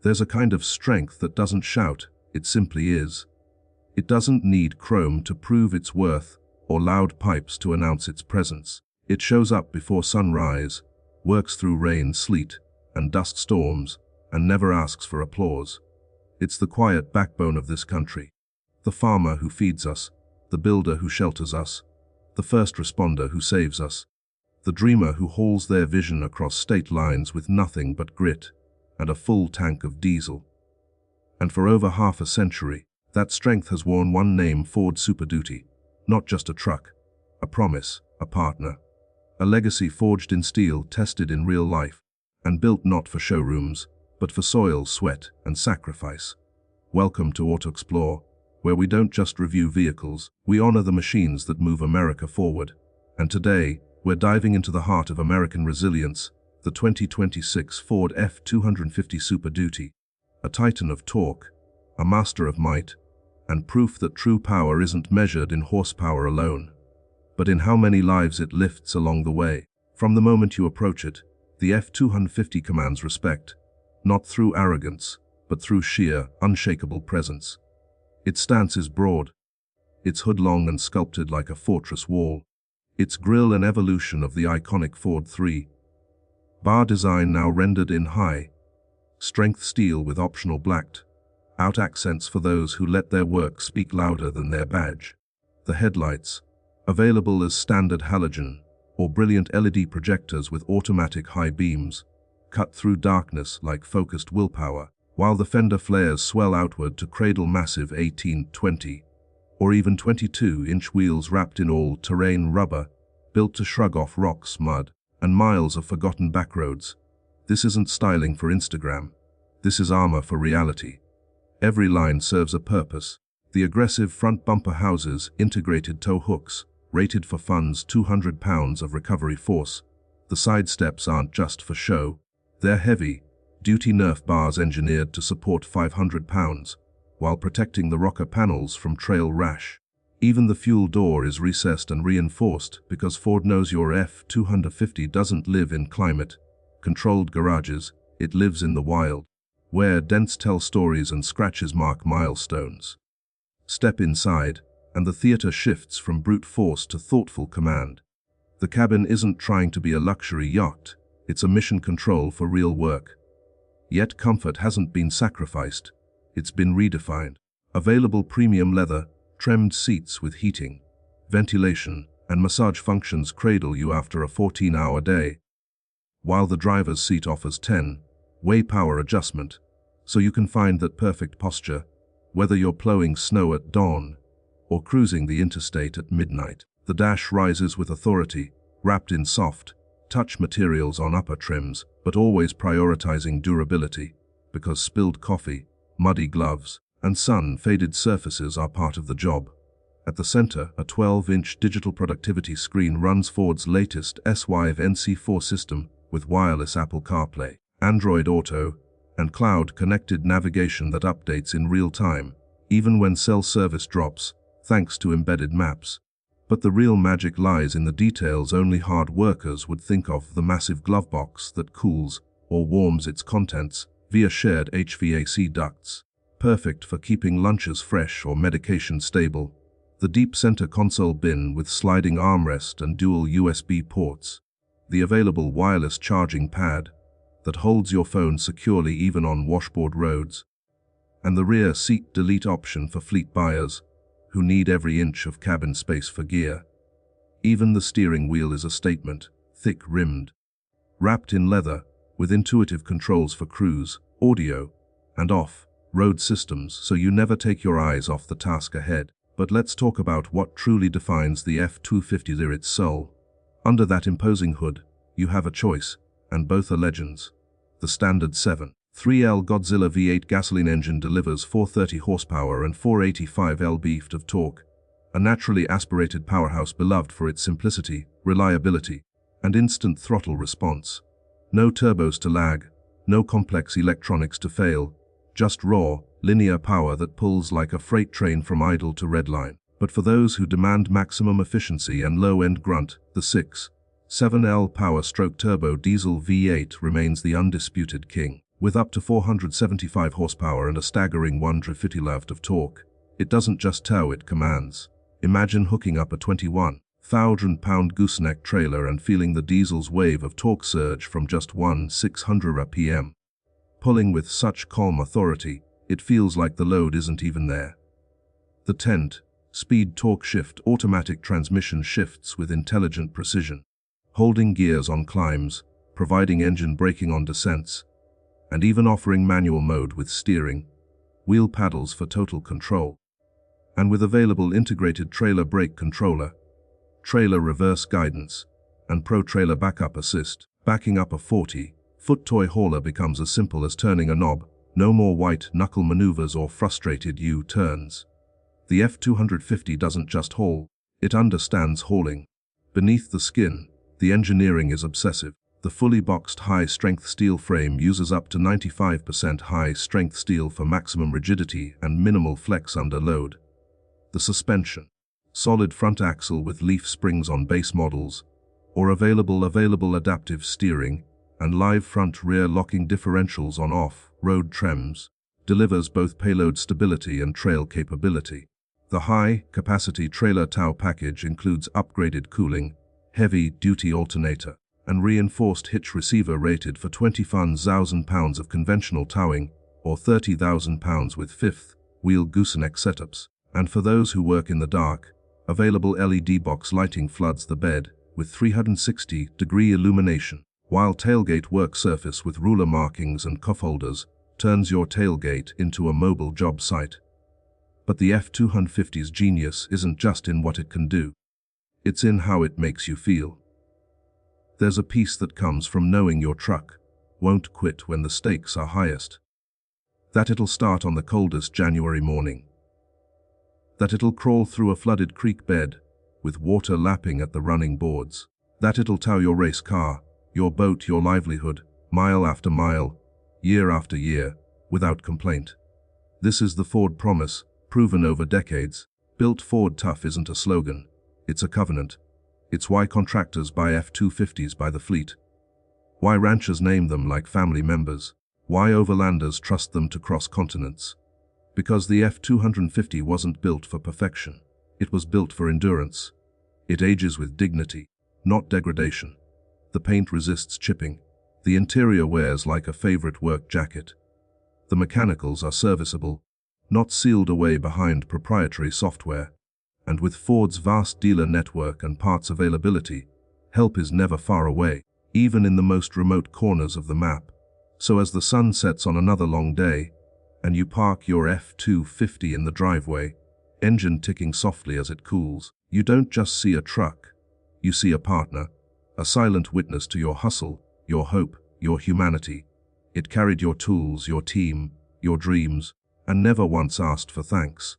There's a kind of strength that doesn't shout, it simply is. It doesn't need chrome to prove its worth or loud pipes to announce its presence. It shows up before sunrise, works through rain, sleet, and dust storms, and never asks for applause. It's the quiet backbone of this country. The farmer who feeds us, the builder who shelters us, the first responder who saves us, the dreamer who hauls their vision across state lines with nothing but grit and a full tank of diesel. And for over half a century, that strength has worn one name: Ford Super Duty. Not just a truck, a promise, a partner. A legacy forged in steel, tested in real life, and built not for showrooms, but for soil, sweat, and sacrifice. Welcome to AutoXplore, where we don't just review vehicles, we honor the machines that move America forward. And today, we're diving into the heart of American resilience, the 2026 Ford F-250 Super Duty. A titan of torque, a master of might, and proof that true power isn't measured in horsepower alone, but in how many lives it lifts along the way. From the moment you approach it, the F-250 commands respect, not through arrogance, but through sheer, unshakable presence. Its stance is broad, its hood long and sculpted like a fortress wall, its grille an evolution of the iconic Ford 3. Bar design now rendered in high strength steel with optional blacked out accents for those who let their work speak louder than their badge. The headlights, available as standard halogen or brilliant LED projectors with automatic high beams, cut through darkness like focused willpower, while the fender flares swell outward to cradle massive 18, 20, or even 22-inch wheels wrapped in all-terrain rubber, built to shrug off rocks, mud, and miles of forgotten backroads. This isn't styling for Instagram. This is armor for reality. Every line serves a purpose. The aggressive front bumper houses integrated tow hooks, rated for fun's 200 pounds of recovery force. The side steps aren't just for show. They're heavy-duty Nerf bars engineered to support 500 pounds, while protecting the rocker panels from trail rash. Even the fuel door is recessed and reinforced because Ford knows your F-250 doesn't live in climate-controlled garages, it lives in the wild, where dents tell stories and scratches mark milestones. Step inside, and the theater shifts from brute force to thoughtful command. The cabin isn't trying to be a luxury yacht, it's a mission control for real work. Yet comfort hasn't been sacrificed, it's been redefined. Available premium leather, trimmed seats with heating, ventilation, and massage functions cradle you after a 14-hour day, while the driver's seat offers 10-way power adjustment, so you can find that perfect posture, whether you're plowing snow at dawn or cruising the interstate at midnight. The dash rises with authority, wrapped in soft, touch materials on upper trims, but always prioritizing durability, because spilled coffee, muddy gloves, and sun-faded surfaces are part of the job. At the center, a 12-inch digital productivity screen runs Ford's latest S-Wive NC4 system with wireless Apple CarPlay, Android Auto, and cloud-connected navigation that updates in real time, even when cell service drops, thanks to embedded maps. But the real magic lies in the details only hard workers would think of: the massive glove box that cools or warms its contents via shared HVAC ducts, perfect for keeping lunches fresh or medication stable. The deep center console bin with sliding armrest and dual USB ports. The available wireless charging pad that holds your phone securely even on washboard roads. And the rear seat delete option for fleet buyers who need every inch of cabin space for gear. Even the steering wheel is a statement, thick-rimmed, wrapped in leather, with intuitive controls for cruise, audio, and off-road systems, so you never take your eyes off the task ahead. But let's talk about what truly defines the F-250, its soul. Under that imposing hood, you have a choice, and both are legends. The standard 7.3L Godzilla V8 gasoline engine delivers 430 horsepower and 485 lb-ft of torque, a naturally aspirated powerhouse beloved for its simplicity, reliability, and instant throttle response. No turbos to lag, no complex electronics to fail, just raw, linear power that pulls like a freight train from idle to redline. But for those who demand maximum efficiency and low-end grunt, the 6.7L power-stroke turbo diesel V8 remains the undisputed king. With up to 475 horsepower and a staggering 150 left of torque, it doesn't just tow, it commands. Imagine hooking up a 21,000-pound gooseneck trailer and feeling the diesel's wave of torque surge from just 1/600 rpm. Pulling with such calm authority, it feels like the load isn't even there. The 10-speed torque shift automatic transmission shifts with intelligent precision, holding gears on climbs, providing engine braking on descents, and even offering manual mode with steering wheel paddles for total control. And with available integrated trailer brake controller, trailer reverse guidance, and Pro Trailer Backup Assist, backing up a 40-foot toy hauler becomes as simple as turning a knob. No more white knuckle maneuvers or frustrated U-turns. The F-250 doesn't just haul, it understands hauling. Beneath the skin, the engineering is obsessive. The fully boxed high-strength steel frame uses up to 95% high-strength steel for maximum rigidity and minimal flex under load. The suspension, solid front axle with leaf springs on base models, or available adaptive steering and live front-rear locking differentials on off-road trims, delivers both payload stability and trail capability. The high-capacity trailer tow package includes upgraded cooling, heavy-duty alternator, and reinforced hitch receiver rated for 20,000 pounds of conventional towing or 30,000 pounds with fifth-wheel gooseneck setups. And for those who work in the dark, available LED box lighting floods the bed with 360-degree illumination, while tailgate work surface with ruler markings and cuff holders turns your tailgate into a mobile job site. But the F-250's genius isn't just in what it can do. It's in how it makes you feel. There's a peace that comes from knowing your truck won't quit when the stakes are highest. That it'll start on the coldest January morning. That it'll crawl through a flooded creek bed with water lapping at the running boards. That it'll tow your race car, your boat, your livelihood, mile after mile, year after year, without complaint. This is the Ford promise, proven over decades. Built Ford Tough isn't a slogan, it's a covenant. It's why contractors buy F-250s by the fleet. Why ranchers name them like family members. Why overlanders trust them to cross continents. Because the F-250 wasn't built for perfection. It was built for endurance. It ages with dignity, not degradation. The paint resists chipping. The interior wears like a favorite work jacket. The mechanicals are serviceable, not sealed away behind proprietary software. And with Ford's vast dealer network and parts availability, help is never far away, even in the most remote corners of the map. So as the sun sets on another long day, and you park your F-250 in the driveway, engine ticking softly as it cools, you don't just see a truck, you see a partner, a silent witness to your hustle, your hope, your humanity. It carried your tools, your team, your dreams, and never once asked for thanks.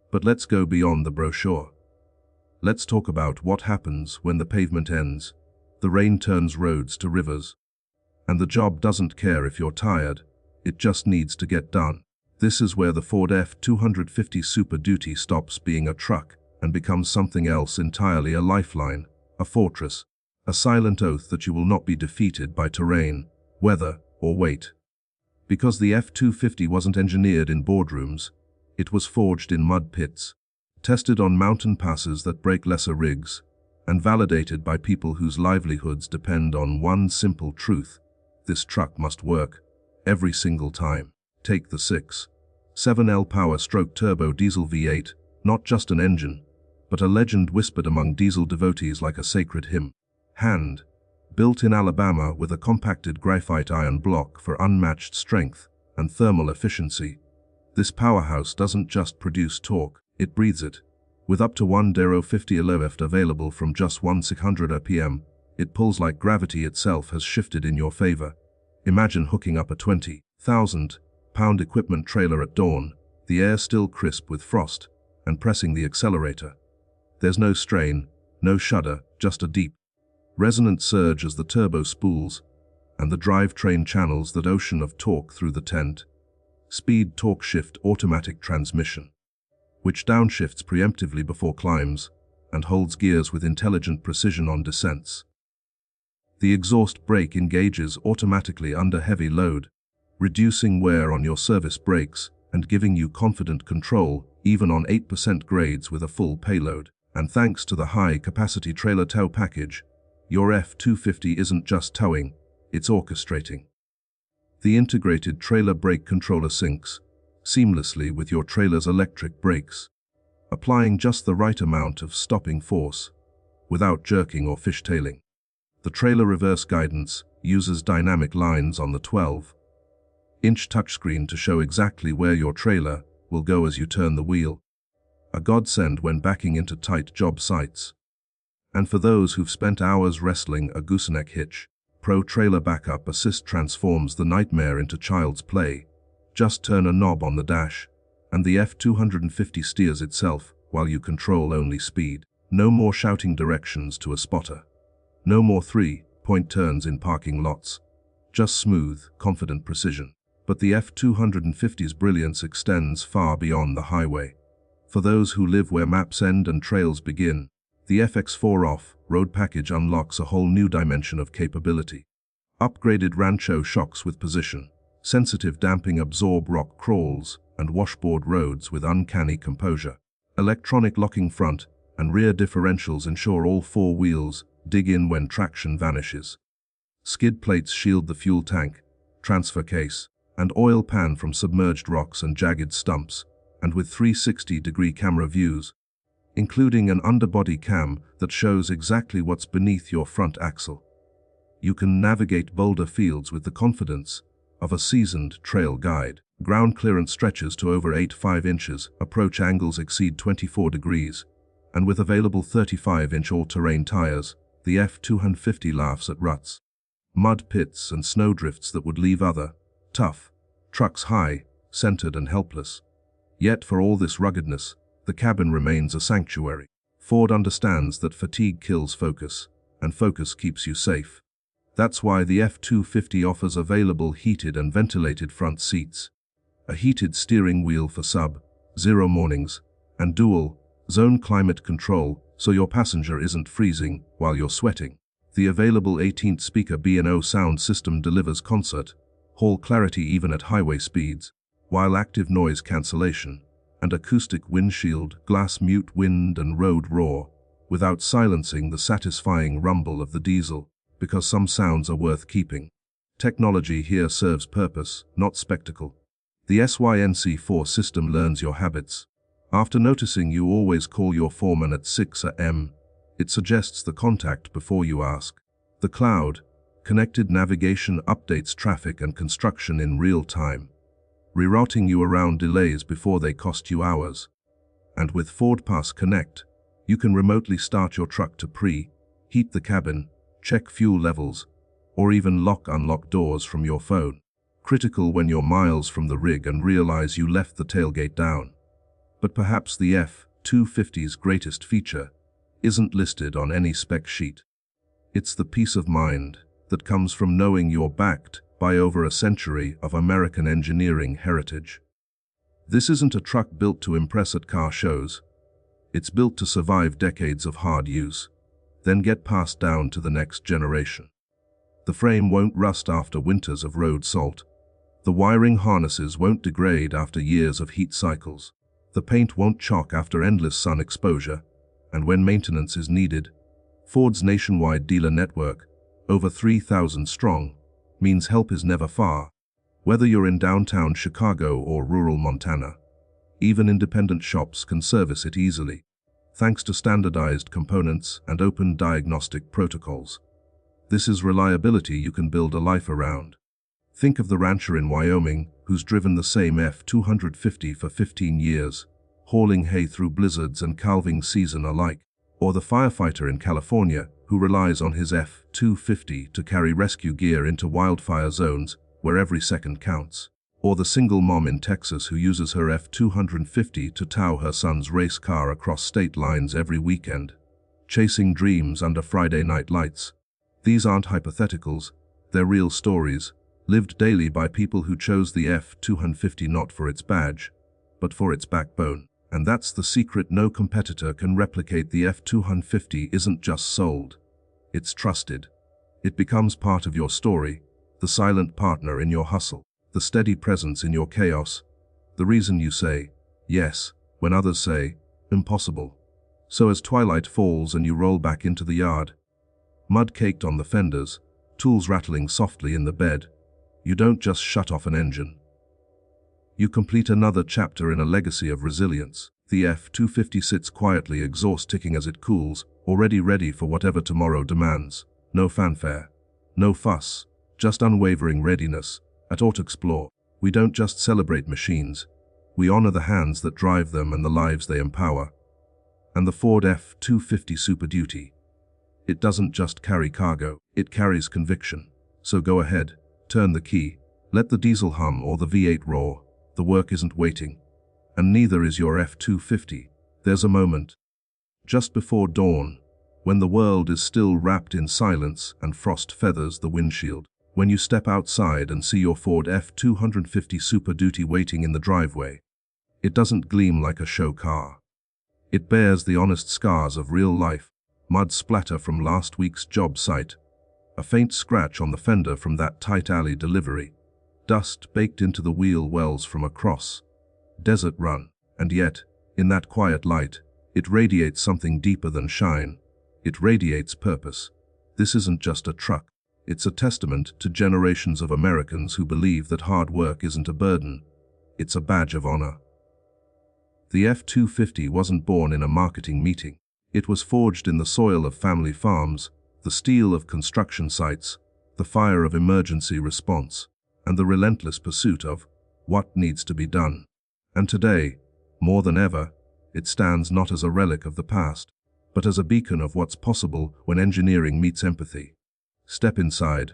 But let's go beyond the brochure. Let's talk about what happens when the pavement ends, the rain turns roads to rivers, and the job doesn't care if you're tired, it just needs to get done. This is where the Ford F-250 Super Duty stops being a truck and becomes something else entirely, a lifeline, a fortress, a silent oath that you will not be defeated by terrain, weather, or weight. Because the F-250 wasn't engineered in boardrooms, it was forged in mud pits, tested on mountain passes that break lesser rigs, and validated by people whose livelihoods depend on one simple truth: this truck must work, every single time. Take the 6.7L power-stroke turbo diesel V8, not just an engine, but a legend whispered among diesel devotees like a sacred hymn. Built in Alabama with a compacted graphite iron block for unmatched strength and thermal efficiency, this powerhouse doesn't just produce torque, it breathes it. With up to 150 lift available from just 1/600 rpm, it pulls like gravity itself has shifted in your favor. Imagine hooking up a 20,000-pound equipment trailer at dawn, the air still crisp with frost, and pressing the accelerator. There's no strain, no shudder, just a deep, resonant surge as the turbo spools, and the drivetrain channels that ocean of torque through the 10-speed torque shift automatic transmission, which downshifts preemptively before climbs and holds gears with intelligent precision on descents. The exhaust brake engages automatically under heavy load, reducing wear on your service brakes and giving you confident control even on 8% grades with a full payload. And thanks to the high-capacity trailer tow package, your F-250 isn't just towing, it's orchestrating. The integrated trailer brake controller syncs seamlessly with your trailer's electric brakes, applying just the right amount of stopping force without jerking or fishtailing. The trailer reverse guidance uses dynamic lines on the 12-inch touchscreen to show exactly where your trailer will go as you turn the wheel, a godsend when backing into tight job sites. And for those who've spent hours wrestling a gooseneck hitch, Pro Trailer Backup Assist transforms the nightmare into child's play. Just turn a knob on the dash, and the F-250 steers itself while you control only speed. No more shouting directions to a spotter. No more 3-point turns in parking lots. Just smooth, confident precision. But the F-250's brilliance extends far beyond the highway. For those who live where maps end and trails begin, the FX4 off-road package unlocks a whole new dimension of capability. Upgraded Rancho shocks with position, sensitive damping absorb rock crawls and washboard roads with uncanny composure. Electronic locking front and rear differentials ensure all four wheels dig in when traction vanishes. Skid plates shield the fuel tank, transfer case, and oil pan from submerged rocks and jagged stumps, and with 360-degree camera views, including an underbody cam that shows exactly what's beneath your front axle. You can navigate boulder fields with the confidence of a seasoned trail guide. Ground clearance stretches to over 85 inches, approach angles exceed 24 degrees, and with available 35-inch all-terrain tires, the F-250 laughs at ruts, mud pits and snowdrifts that would leave other, tough, trucks high, centered and helpless. Yet for all this ruggedness, the cabin remains a sanctuary. Ford understands that fatigue kills focus, and focus keeps you safe. That's why the F-250 offers available heated and ventilated front seats, a heated steering wheel for sub-zero mornings, and dual-zone climate control so your passenger isn't freezing while you're sweating. The available 18-speaker B&O sound system delivers concert hall clarity even at highway speeds, while active noise cancellation and acoustic windshield glass mute wind and road roar without silencing the satisfying rumble of the diesel, because some sounds are worth keeping. Technology here serves purpose, not spectacle. The SYNC4 system learns your habits. After noticing you always call your foreman at 6 a.m., it suggests the contact before you ask. The cloud connected navigation updates traffic and construction in real time, rerouting you around delays before they cost you hours. And with Ford Pass Connect, you can remotely start your truck to pre-heat the cabin, check fuel levels, or even lock-unlock doors from your phone. Critical when you're miles from the rig and realize you left the tailgate down. But perhaps the F-250's greatest feature isn't listed on any spec sheet. It's the peace of mind that comes from knowing you're backed by over a century of American engineering heritage. This isn't a truck built to impress at car shows. It's built to survive decades of hard use, then get passed down to the next generation. The frame won't rust after winters of road salt. The wiring harnesses won't degrade after years of heat cycles. The paint won't chock after endless sun exposure, and when maintenance is needed, Ford's nationwide dealer network, over 3,000 strong, means help is never far. Whether you're in downtown Chicago or rural Montana, even independent shops can service it easily, thanks to standardized components and open diagnostic protocols. This is reliability you can build a life around. Think of the rancher in Wyoming who's driven the same F-250 for 15 years, hauling hay through blizzards and calving season alike, or the firefighter in California who relies on his F-250 to carry rescue gear into wildfire zones where every second counts, or the single mom in Texas who uses her F-250 to tow her son's race car across state lines every weekend, chasing dreams under Friday night lights. These aren't hypotheticals, they're real stories, lived daily by people who chose the F-250 not for its badge, but for its backbone. And that's the secret: no competitor can replicate. The F-250 isn't just sold, it's trusted. It becomes part of your story, the silent partner in your hustle. the steady presence in your chaos, the reason you say, yes, when others say, impossible. So as twilight falls and you roll back into the yard, mud caked on the fenders, tools rattling softly in the bed, you don't just shut off an engine. You complete another chapter in a legacy of resilience. The F-250 sits quietly, exhaust ticking as it cools, already ready for whatever tomorrow demands. No fanfare, no fuss, just unwavering readiness. At AutoXplore, we don't just celebrate machines, we honor the hands that drive them and the lives they empower. And the Ford F-250 Super Duty. It doesn't just carry cargo, it carries conviction. So go ahead, turn the key, let the diesel hum or the V8 roar. The work isn't waiting. And neither is your F-250. There's a moment, just before dawn, when the world is still wrapped in silence and frost feathers the windshield. When you step outside and see your Ford F-250 Super Duty waiting in the driveway, it doesn't gleam like a show car. It bears the honest scars of real life, mud splatter from last week's job site, a faint scratch on the fender from that tight alley delivery, dust baked into the wheel wells from a cross, desert run, and yet, in that quiet light, it radiates something deeper than shine. It radiates purpose. This isn't just a truck. It's a testament to generations of Americans who believe that hard work isn't a burden. It's a badge of honor. The F-250 wasn't born in a marketing meeting. It was forged in the soil of family farms, the steel of construction sites, the fire of emergency response, and the relentless pursuit of what needs to be done. And today, more than ever, it stands not as a relic of the past, but as a beacon of what's possible when engineering meets empathy. Step inside,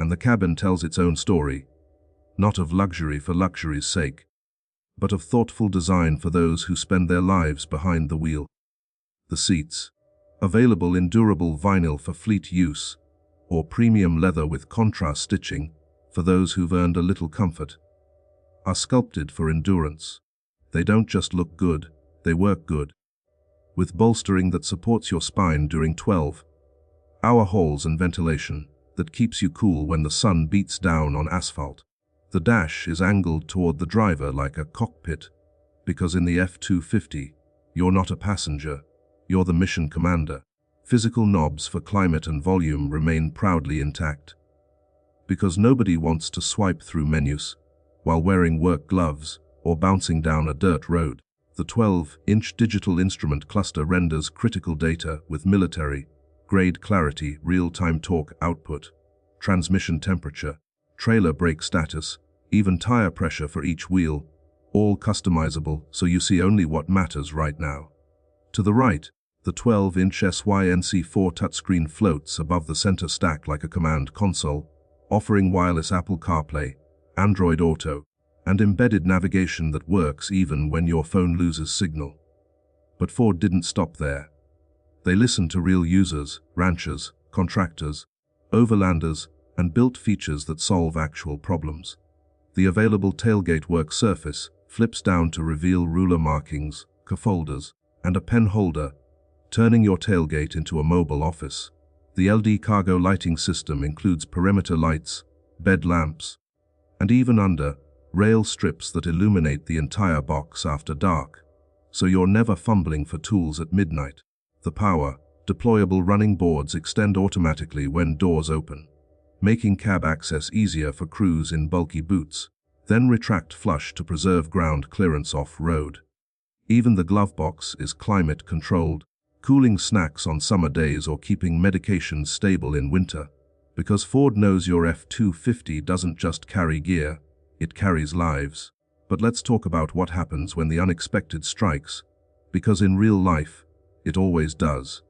and the cabin tells its own story, not of luxury for luxury's sake, but of thoughtful design for those who spend their lives behind the wheel. The seats, available in durable vinyl for fleet use, or premium leather with contrast stitching for those who've earned a little comfort, are sculpted for endurance. They don't just look good, they work good, with bolstering that supports your spine during 12-hour hauls and ventilation that keeps you cool when the sun beats down on asphalt. The dash is angled toward the driver like a cockpit, because in the F-250, you're not a passenger, you're the mission commander. Physical knobs for climate and volume remain proudly intact, because nobody wants to swipe through menus while wearing work gloves or bouncing down a dirt road. The 12-inch digital instrument cluster renders critical data with military-grade clarity, real-time torque output, transmission temperature, trailer brake status, even tire pressure for each wheel, all customizable so you see only what matters right now. To the right, the 12-inch SYNC4 touchscreen floats above the center stack like a command console, offering wireless Apple CarPlay, Android Auto, and embedded navigation that works even when your phone loses signal. But Ford didn't stop there. They listened to real users, ranchers, contractors, overlanders, and built features that solve actual problems. The available tailgate work surface flips down to reveal ruler markings, cup-holders, and a pen holder, turning your tailgate into a mobile office. The LD cargo lighting system includes perimeter lights, bed lamps, and even under-rail strips that illuminate the entire box after dark, so you're never fumbling for tools at midnight. The power, deployable running boards extend automatically when doors open, making cab access easier for crews in bulky boots, then retract flush to preserve ground clearance off-road. Even the glove box is climate-controlled, cooling snacks on summer days or keeping medications stable in winter, because Ford knows your F-250 doesn't just carry gear, it carries lives. But let's talk about what happens when the unexpected strikes, because in real life, it always does.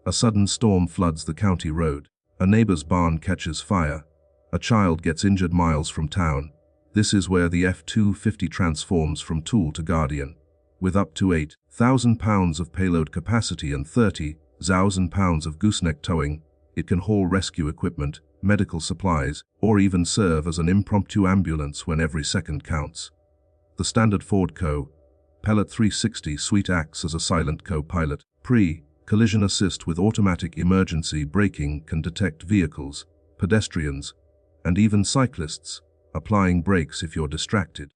A sudden storm floods the county road, a neighbor's barn catches fire, a child gets injured miles from town. This is where the F-250 transforms from tool to guardian. With up to 8,000 pounds of payload capacity and 30,000 pounds of gooseneck towing, it can haul rescue equipment, medical supplies, or even serve as an impromptu ambulance when every second counts. The standard Ford Co-Pilot 360 suite acts as a silent co-pilot. Pre-collision assist with automatic emergency braking can detect vehicles, pedestrians, and even cyclists applying brakes if you're distracted.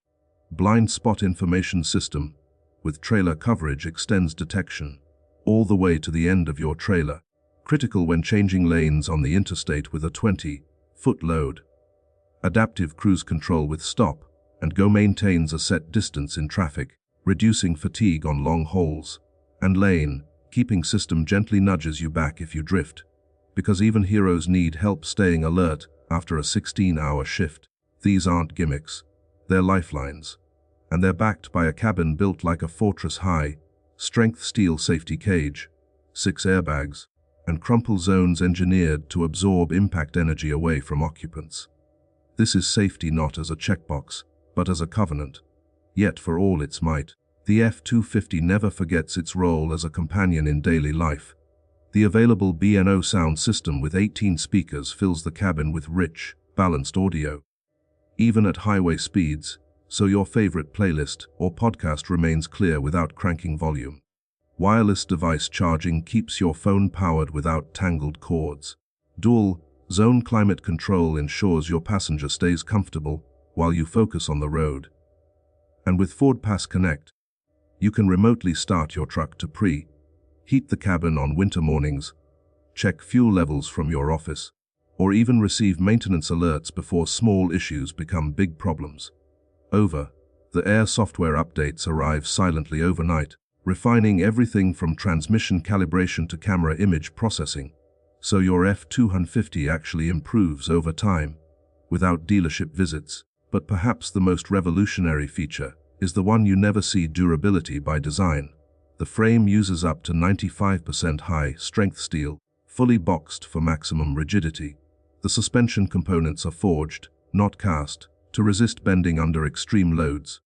Blind spot information system with trailer coverage extends detection all the way to the end of your trailer, critical when changing lanes on the interstate with a 20-foot load. Adaptive cruise control with stop and go maintains a set distance in traffic, reducing fatigue on long hauls. And lane keeping system gently nudges you back if you drift, because even heroes need help staying alert after a 16-hour shift. These aren't gimmicks, they're lifelines. And they're backed by a cabin built like a fortress high-strength steel safety cage, 6 airbags, and crumple zones engineered to absorb impact energy away from occupants. This is safety not as a checkbox, but as a covenant. Yet for all its might, the F-250 never forgets its role as a companion in daily life. The available B&O sound system with 18 speakers fills the cabin with rich, balanced audio, even at highway speeds, so your favorite playlist or podcast remains clear without cranking volume. Wireless device charging keeps your phone powered without tangled cords. Dual zone climate control ensures your passenger stays comfortable while you focus on the road. And with Ford Pass Connect, you can remotely start your truck to pre-heat the cabin on winter mornings, check fuel levels from your office, or even receive maintenance alerts before small issues become big problems. Over-the-air software updates arrive silently overnight, refining everything from transmission calibration to camera image processing, so your F-250 actually improves over time, without dealership visits. But perhaps the most revolutionary feature is the one you never see: durability by design. The frame uses up to 95% high-strength steel, fully boxed for maximum rigidity. The suspension components are forged, not cast, to resist bending under extreme loads.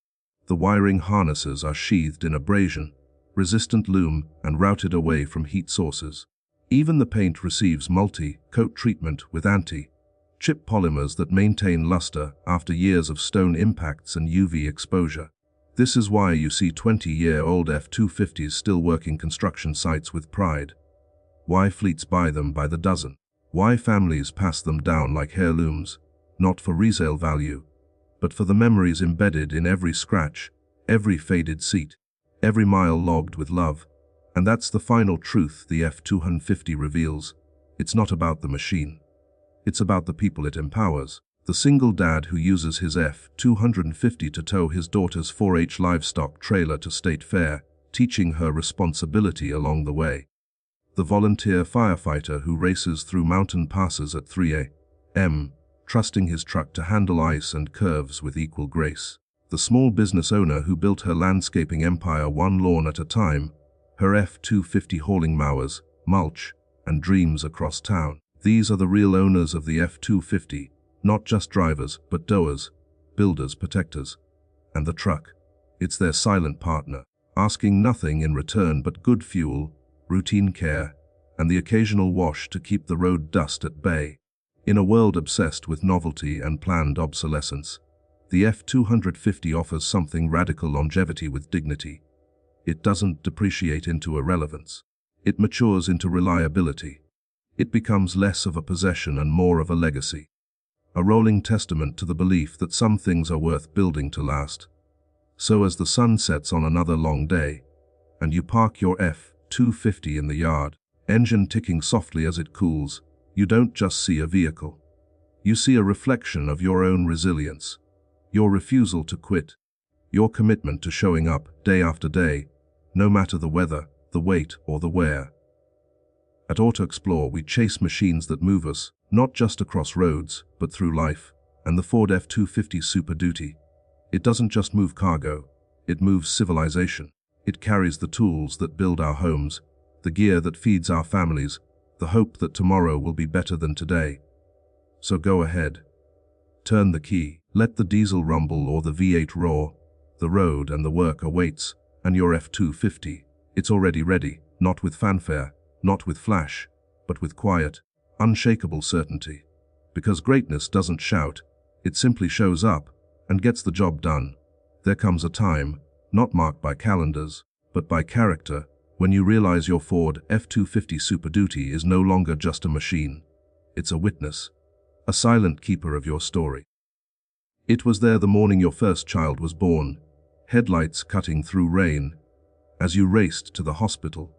The wiring harnesses are sheathed in abrasion-resistant loom and routed away from heat sources. Even the paint receives multi-coat treatment with anti-chip polymers that maintain luster after years of stone impacts and UV exposure. This is why you see 20-year-old F-250s still working construction sites with pride. Why fleets buy them by the dozen. Why families pass them down like heirlooms, not for resale value, but for the memories embedded in every scratch, every faded seat, every mile logged with love. And that's the final truth the F-250 reveals. It's not about the machine. It's about the people it empowers. The single dad who uses his F-250 to tow his daughter's 4-H livestock trailer to state fair, teaching her responsibility along the way. The volunteer firefighter who races through mountain passes at 3 a.m., trusting his truck to handle ice and curves with equal grace. The small business owner who built her landscaping empire one lawn at a time, her F-250 hauling mowers, mulch, and dreams across town. These are the real owners of the F-250, not just drivers, but doers, builders, protectors. And the truck, it's their silent partner, asking nothing in return but good fuel, routine care, and the occasional wash to keep the road dust at bay. In a world obsessed with novelty and planned obsolescence, the F-250 offers something radical: longevity with dignity. It doesn't depreciate into irrelevance. It matures into reliability. It becomes less of a possession and more of a legacy. A rolling testament to the belief that some things are worth building to last. So as the sun sets on another long day, and you park your F-250 in the yard, engine ticking softly as it cools, you don't just see a vehicle. You see a reflection of your own resilience, your refusal to quit, your commitment to showing up day after day, no matter the weather, the weight, or the wear. At AutoXplore, we chase machines that move us, not just across roads, but through life. And the Ford F-250 Super Duty. It doesn't just move cargo, it moves civilization. It carries the tools that build our homes, the gear that feeds our families, the hope that tomorrow will be better than today. So go ahead. Turn the key. Let the diesel rumble or the V8 roar. The road and the work awaits, and your F-250, it's already ready, not with fanfare, not with flash, but with quiet, unshakable certainty. Because greatness doesn't shout, it simply shows up and gets the job done. There comes a time, not marked by calendars, but by character, when you realize your Ford F-250 Super Duty is no longer just a machine. It's a witness, a silent keeper of your story. It was there the morning your first child was born, headlights cutting through rain, as you raced to the hospital,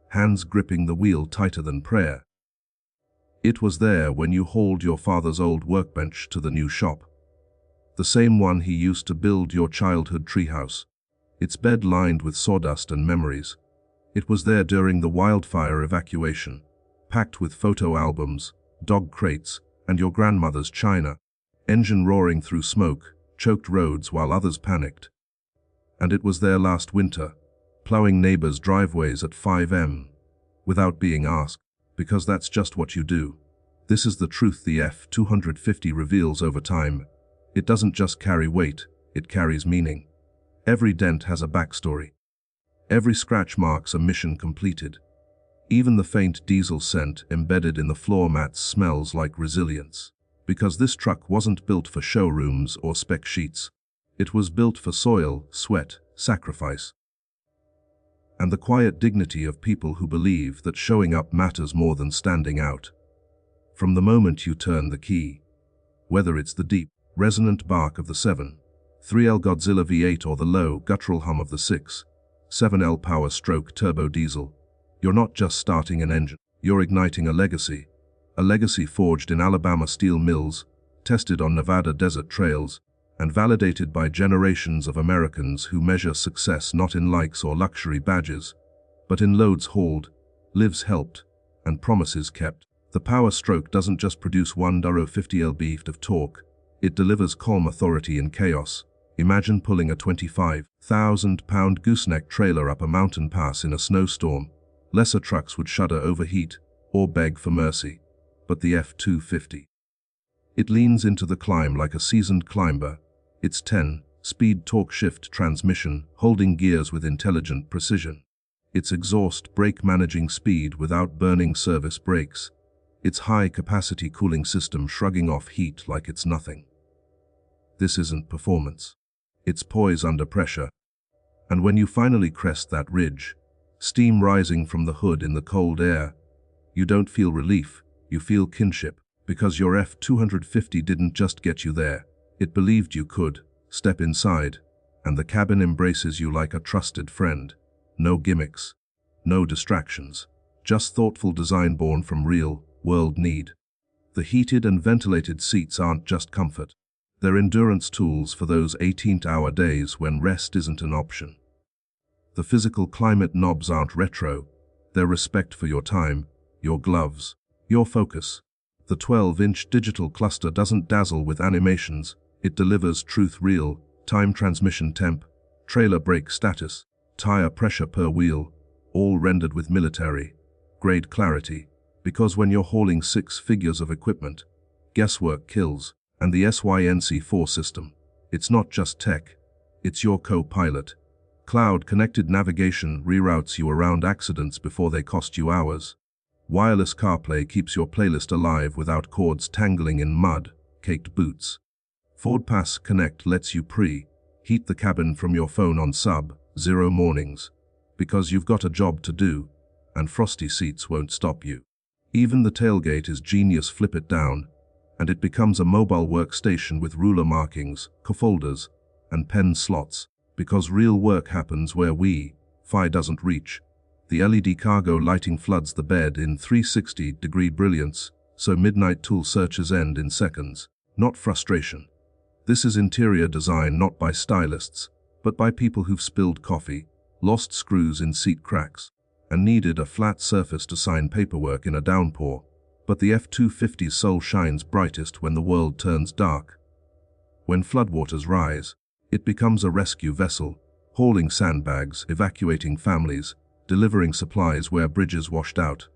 hands gripping the wheel tighter than prayer. It was there when you hauled your father's old workbench to the new shop, the same one he used to build your childhood treehouse, its bed lined with sawdust and memories. It was there during the wildfire evacuation, packed with photo albums, dog crates, and your grandmother's china, engine roaring through smoke, choked roads while others panicked. And it was there last winter, plowing neighbors' driveways at 5 a.m., without being asked, because that's just what you do. This is the truth the F-250 reveals over time. It doesn't just carry weight, it carries meaning. Every dent has a backstory. Every scratch marks a mission completed. Even the faint diesel scent embedded in the floor mats smells like resilience. Because this truck wasn't built for showrooms or spec sheets. It was built for soil, sweat, sacrifice, and the quiet dignity of people who believe that showing up matters more than standing out. From the moment you turn the key, whether it's the deep, resonant bark of the 7.3L Godzilla V8 or the low, guttural hum of the 6.7L Power Stroke Turbo Diesel, you're not just starting an engine, you're igniting a legacy forged in Alabama steel mills, tested on Nevada desert trails, and validated by generations of Americans who measure success not in likes or luxury badges, but in loads hauled, lives helped, and promises kept. The Power Stroke doesn't just produce 150 lb of torque, it delivers calm authority in chaos. Imagine pulling a 25,000-pound gooseneck trailer up a mountain pass in a snowstorm. Lesser trucks would shudder, overheat, or beg for mercy. But the F-250. It leans into the climb like a seasoned climber, its 10-speed torque-shift transmission holding gears with intelligent precision, its exhaust brake managing speed without burning service brakes, its high-capacity cooling system shrugging off heat like it's nothing. This isn't performance. It's poise under pressure. And when you finally crest that ridge, steam rising from the hood in the cold air, you don't feel relief, you feel kinship, because your F-250 didn't just get you there, it believed you could. Step inside, and the cabin embraces you like a trusted friend. No gimmicks, no distractions, just thoughtful design born from real-world need. The heated and ventilated seats aren't just comfort. They're endurance tools for those 18-hour days when rest isn't an option. The physical climate knobs aren't retro, they're respect for your time, your gloves, your focus. The 12-inch digital cluster doesn't dazzle with animations, it delivers truth real-time transmission temp, trailer brake status, tire pressure per wheel, all rendered with military-grade clarity, because when you're hauling 6 figures of equipment, guesswork kills. And the SYNC4 system, it's not just tech, it's your co-pilot. Cloud-connected navigation reroutes you around accidents before they cost you hours. Wireless CarPlay keeps your playlist alive without cords tangling in mud-caked boots. FordPass Connect lets you pre-heat the cabin from your phone on sub-zero mornings, because you've got a job to do, and frosty seats won't stop you. Even the tailgate is genius. Flip it down, and it becomes a mobile workstation with ruler markings, cup-holders, and pen slots, because real work happens where Wi-Fi doesn't reach. The LED cargo lighting floods the bed in 360-degree brilliance, so midnight tool searches end in seconds, not frustration. This is interior design not by stylists, but by people who've spilled coffee, lost screws in seat cracks, and needed a flat surface to sign paperwork in a downpour. But the F-250's soul shines brightest when the world turns dark. When floodwaters rise, it becomes a rescue vessel, hauling sandbags, evacuating families, delivering supplies where bridges washed out.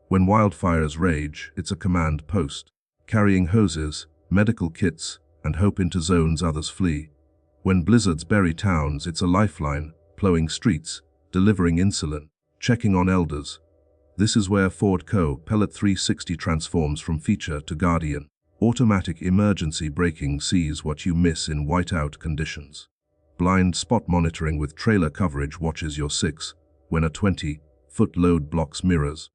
When wildfires rage, it's a command post, carrying hoses, medical kits, and hope into zones others flee. When blizzards bury towns, it's a lifeline, plowing streets, delivering insulin, checking on elders. This is where Ford Co-Pilot 360 transforms from feature to guardian. Automatic emergency braking sees what you miss in whiteout conditions. Blind spot monitoring with trailer coverage watches your 6 when a 20-foot load blocks mirrors.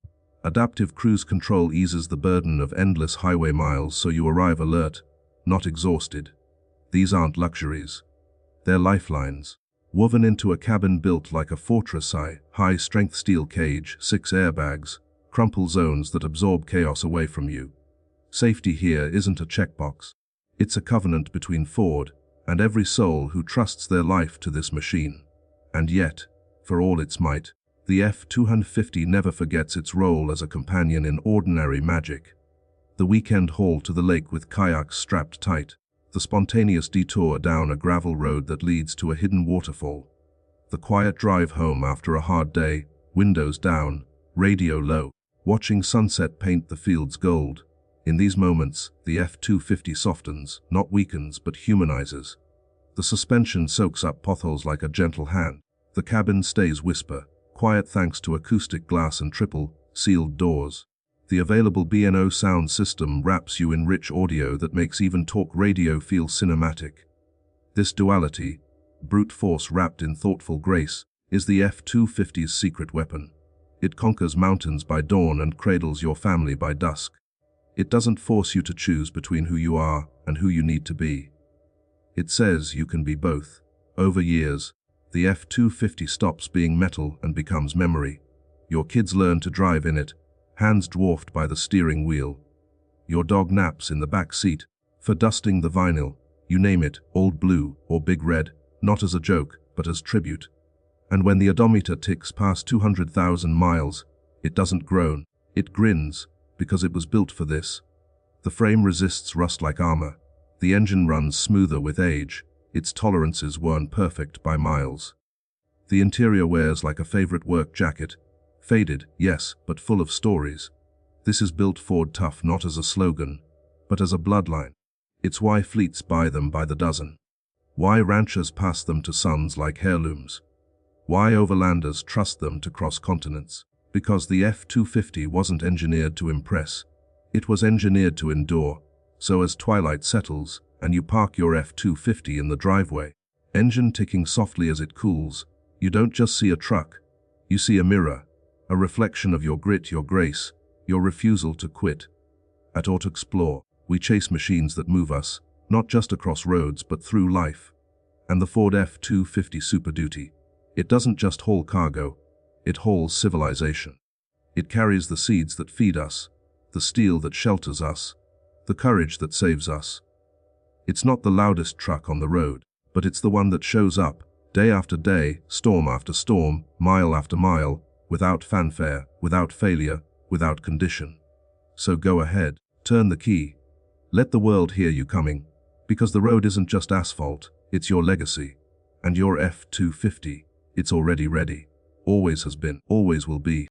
Adaptive cruise control eases the burden of endless highway miles so you arrive alert, not exhausted. These aren't luxuries. They're lifelines. Woven into a cabin built like a fortress, high-strength steel cage, 6 airbags, crumple zones that absorb chaos away from you. Safety here isn't a checkbox. It's a covenant between Ford and every soul who trusts their life to this machine. And yet, for all its might, the F-250 never forgets its role as a companion in ordinary magic. The weekend haul to the lake with kayaks strapped tight, the spontaneous detour down a gravel road that leads to a hidden waterfall, the quiet drive home after a hard day, windows down, radio low, watching sunset paint the fields gold. In these moments, the F-250 softens, not weakens, but humanizes. The suspension soaks up potholes like a gentle hand. The cabin stays whisper, quiet thanks to acoustic glass and triple-sealed doors. The available B&O sound system wraps you in rich audio that makes even talk radio feel cinematic. This duality, brute force wrapped in thoughtful grace, is the F-250's secret weapon. It conquers mountains by dawn and cradles your family by dusk. It doesn't force you to choose between who you are and who you need to be. It says you can be both. Over years, the F-250 stops being metal and becomes memory. Your kids learn to drive in it, hands dwarfed by the steering wheel. Your dog naps in the back seat, for dusting the vinyl, you name it, Old Blue or Big Red, not as a joke, but as tribute. And when the odometer ticks past 200,000 miles, it doesn't groan, it grins, because it was built for this. The frame resists rust like armor. The engine runs smoother with age. Its tolerances weren't perfect by miles. The interior wears like a favorite work jacket. Faded, yes, but full of stories. This is built Ford tough not as a slogan, but as a bloodline. It's why fleets buy them by the dozen. Why ranchers pass them to sons like heirlooms. Why overlanders trust them to cross continents. Because the F-250 wasn't engineered to impress. It was engineered to endure. So as twilight settles, and you park your F-250 in the driveway, engine ticking softly as it cools, you don't just see a truck. You see a mirror. A reflection of your grit, your grace, your refusal to quit. At AutoXplore, we chase machines that move us, not just across roads but through life. And the Ford F-250 Super Duty. It doesn't just haul cargo, it hauls civilization. It carries the seeds that feed us, the steel that shelters us, the courage that saves us. It's not the loudest truck on the road, but it's the one that shows up, day after day, storm after storm, mile after mile, without fanfare, without failure, without condition. So go ahead, turn the key. Let the world hear you coming, because the road isn't just asphalt, it's your legacy. And your F-250, it's already ready. Always has been, always will be.